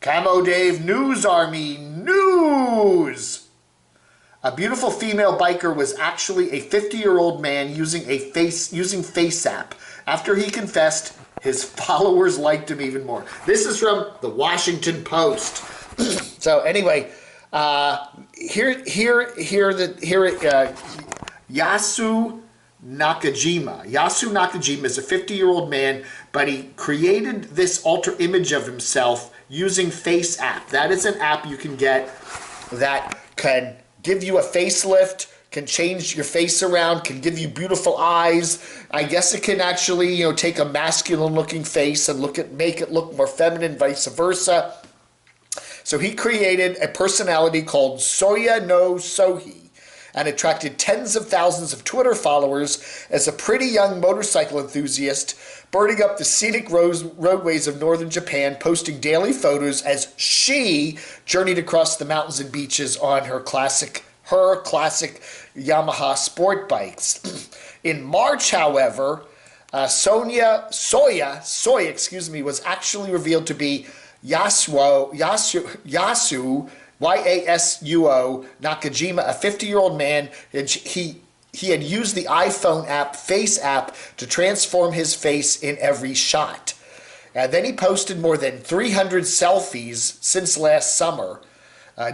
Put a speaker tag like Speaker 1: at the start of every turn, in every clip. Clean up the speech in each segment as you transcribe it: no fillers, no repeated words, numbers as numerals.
Speaker 1: Camo Dave News Army News! A beautiful female biker was actually a 50-year-old man using FaceApp. After he confessed, his followers liked him even more. This is from the Washington Post. So anyway, Yasu Nakajima. Yasu Nakajima is a 50-year-old man, but he created this alter image of himself using FaceApp. That is an app you can get that can give you a facelift, can change your face around, can give you beautiful eyes. I guess it can actually, take a masculine-looking face and make it look more feminine, vice versa. So he created a personality called Soya no Sohi and attracted tens of thousands of Twitter followers as a pretty young motorcycle enthusiast, birding up the scenic roadways of northern Japan, posting daily photos as she journeyed across the mountains and beaches on her classic Yamaha sport bikes. In March, however, Soya, was actually revealed to be Yasu Yasuo Nakajima, a 50-year-old man, and he had used the iPhone app FaceApp to transform his face in every shot. And then he posted more than 300 selfies since last summer.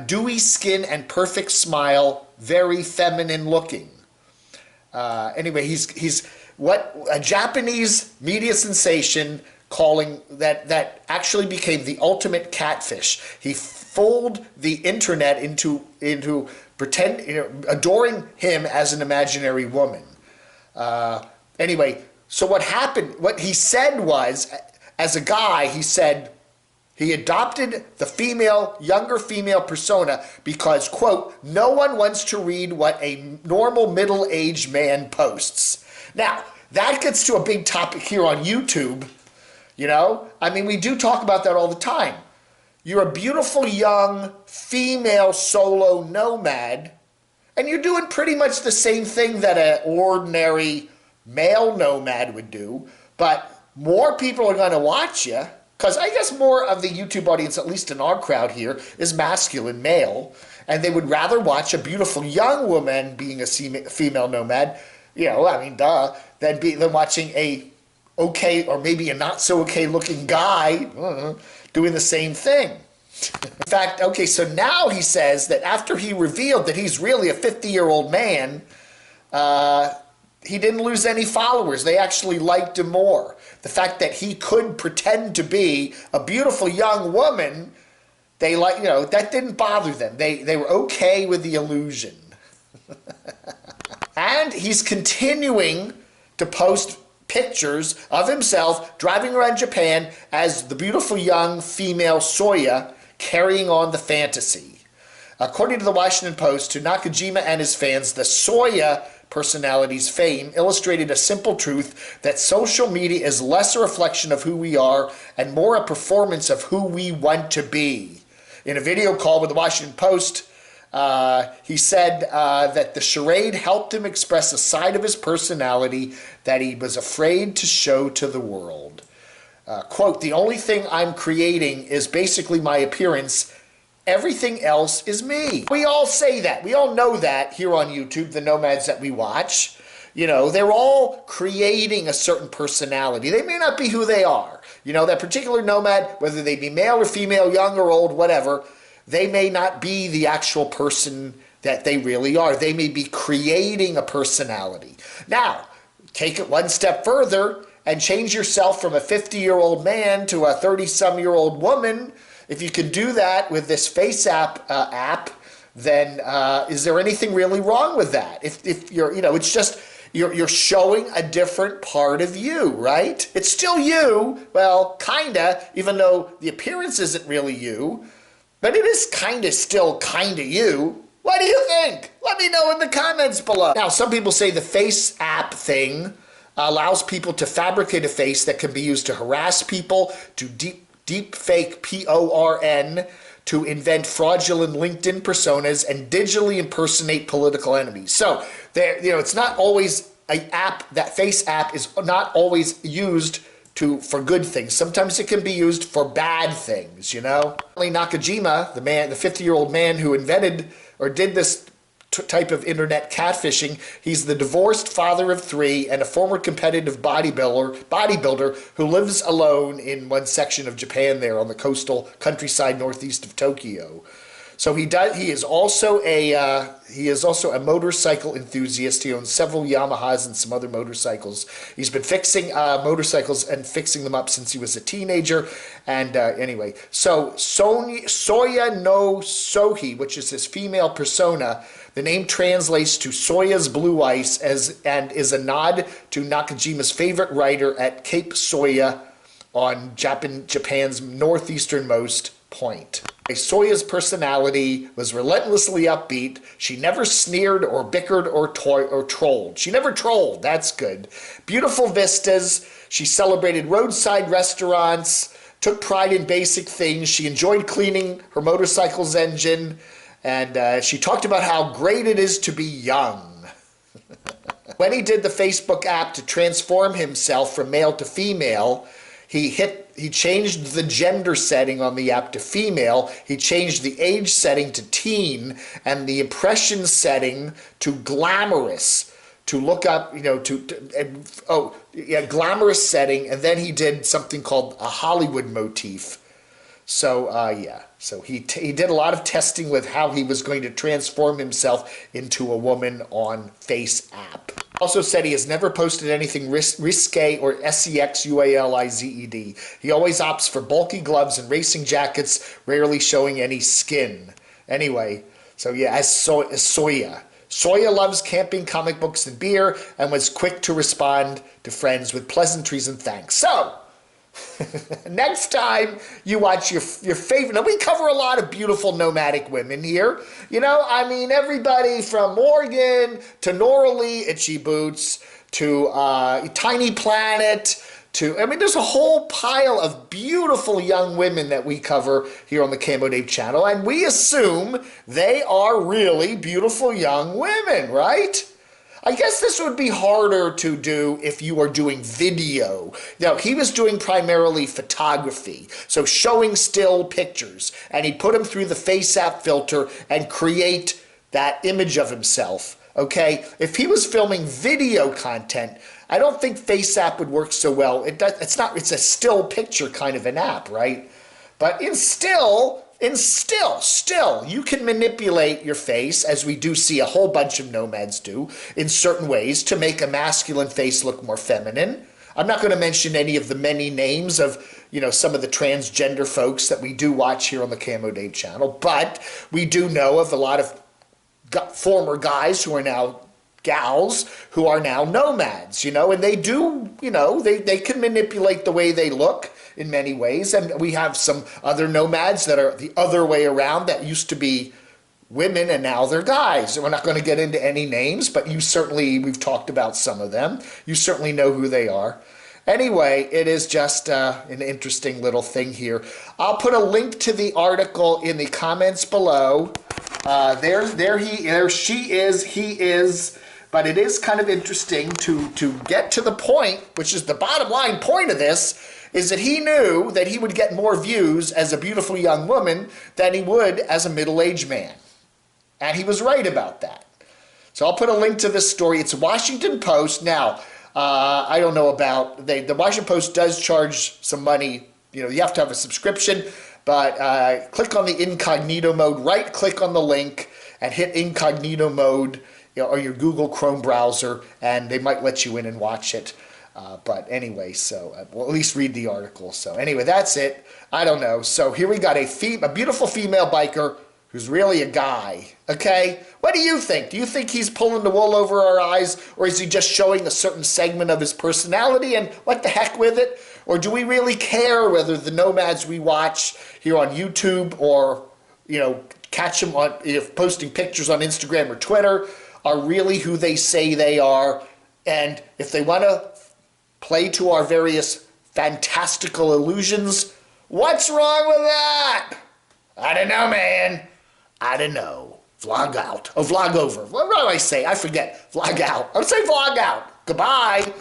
Speaker 1: Dewy skin and perfect smile, very feminine looking. Anyway, he's what a Japanese media sensation, calling that actually became the ultimate catfish. He fooled the internet into adoring him as an imaginary woman. Anyway, so what happened, what he said was, as a guy, he said he adopted the younger female persona because, quote, no one wants to read what a normal middle-aged man posts. Now, that gets to a big topic here on YouTube. We do talk about that all the time. You're a beautiful young female solo nomad, and you're doing pretty much the same thing that an ordinary male nomad would do, but more people are going to watch you, because I guess more of the YouTube audience, at least in our crowd here, is masculine male, and they would rather watch a beautiful young woman being a female nomad, than watching a okay or maybe a not so okay looking guy doing the same thing. In fact, okay, so now he says that after he revealed that he's really a 50-year-old man, he didn't lose any followers. They actually liked him more. The fact that he could pretend to be a beautiful young woman, that didn't bother them. They were okay with the illusion. And he's continuing to post pictures of himself driving around Japan as the beautiful young female Soya, carrying on the fantasy. According to the Washington Post, to Nakajima and his fans, the Soya personality's fame illustrated a simple truth that social media is less a reflection of who we are and more a performance of who we want to be. In a video call with the Washington Post, he said that the charade helped him express a side of his personality that he was afraid to show to the world. Quote, the only thing I'm creating is basically my appearance. Everything else is me. We all say that. We all know that here on YouTube, the nomads that we watch. They're all creating a certain personality. They may not be who they are. That particular nomad, whether they be male or female, young or old, whatever, they may not be the actual person that they really are. They may be creating a personality. Now, take it one step further and change yourself from a 50-year-old man to a 30-some-year-old woman. If you can do that with this FaceApp app, then is there anything really wrong with that? If you're, it's just you're showing a different part of you, right? It's still you, well, kinda, even though the appearance isn't really you. But it is still you. What do you think? Let me know in the comments below. Now, some people say the face app thing allows people to fabricate a face that can be used to harass people, to deep fake PORN, to invent fraudulent LinkedIn personas, and digitally impersonate political enemies. So, it's not always that face app is not always used for good things. Sometimes it can be used for bad things, you know? Nakajima, the 50-year-old man who invented or did this type of internet catfishing, he's the divorced father of 3 and a former competitive bodybuilder who lives alone in one section of Japan there on the coastal countryside northeast of Tokyo. So he is also a motorcycle enthusiast. He owns several Yamahas and some other motorcycles. He's been fixing motorcycles and fixing them up since he was a teenager. And anyway, so Soya no Sohi, which is his female persona, the name translates to Soya's Blue Ice and is a nod to Nakajima's favorite writer at Cape Soya on Japan's northeasternmost point. Soya's personality was relentlessly upbeat. She never sneered or bickered or trolled. She never trolled. That's good. Beautiful vistas. She celebrated roadside restaurants, took pride in basic things. She enjoyed cleaning her motorcycle's engine, and she talked about how great it is to be young. When he did the Facebook app to transform himself from male to female, he changed the gender setting on the app to female. He changed the age setting to teen and the impression setting to glamorous, to look up, glamorous setting. And then he did something called a Hollywood motif. So, so he did a lot of testing with how he was going to transform himself into a woman on Face app. Also said he has never posted anything risque or sexualized. He always opts for bulky gloves and racing jackets, rarely showing any skin. Anyway, so yeah, as Soya. Soya loves camping, comic books, and beer, and was quick to respond to friends with pleasantries and thanks. So, next time you watch your favorite, now we cover a lot of beautiful nomadic women here. You know, I mean, everybody from Morgan to Nora Lee, Itchy Boots, to Tiny Planet, there's a whole pile of beautiful young women that we cover here on the Camo Dave channel, and we assume they are really beautiful young women, right? I guess this would be harder to do if you were doing video. Now, he was doing primarily photography, so showing still pictures, and he'd put them through the Face app filter and create that image of himself, okay? If he was filming video content, I don't think Face app would work so well. It's a still picture kind of an app, right? But in still, you can manipulate your face, as we do see a whole bunch of nomads do, in certain ways to make a masculine face look more feminine. I'm not going to mention any of the many names of, some of the transgender folks that we do watch here on the Camo Dave channel, but we do know of a lot of former guys who are now gals who are now nomads, and they do, they can manipulate the way they look in many ways. And we have some other nomads that are the other way around that used to be women and now they're guys. And we're not going to get into any names, but we've talked about some of them. You certainly know who they are. Anyway, it is just an interesting little thing here. I'll put a link to the article in the comments below. There she is, he is. But it is kind of interesting to get to the point, which is the bottom line point of this, is that he knew that he would get more views as a beautiful young woman than he would as a middle-aged man. And he was right about that. So I'll put a link to this story. It's Washington Post. Now, I don't know about, the Washington Post does charge some money. You have to have a subscription, but click on the incognito mode, right-click on the link, and hit incognito mode, or your Google Chrome browser, and they might let you in and watch it. But anyway, so well, at least read the article. So anyway, that's it. I don't know. So here we got a beautiful female biker who's really a guy. Okay, what do you think? Do you think he's pulling the wool over our eyes, or is he just showing a certain segment of his personality and what the heck with it? Or do we really care whether the nomads we watch here on YouTube or catch them on posting pictures on Instagram or Twitter are really who they say they are? And if they want to play to our various fantastical illusions, what's wrong with that? I don't know, man. I don't know. Vlog out. Oh, vlog over. What do I say? I forget. Vlog out. I would say vlog out. Goodbye.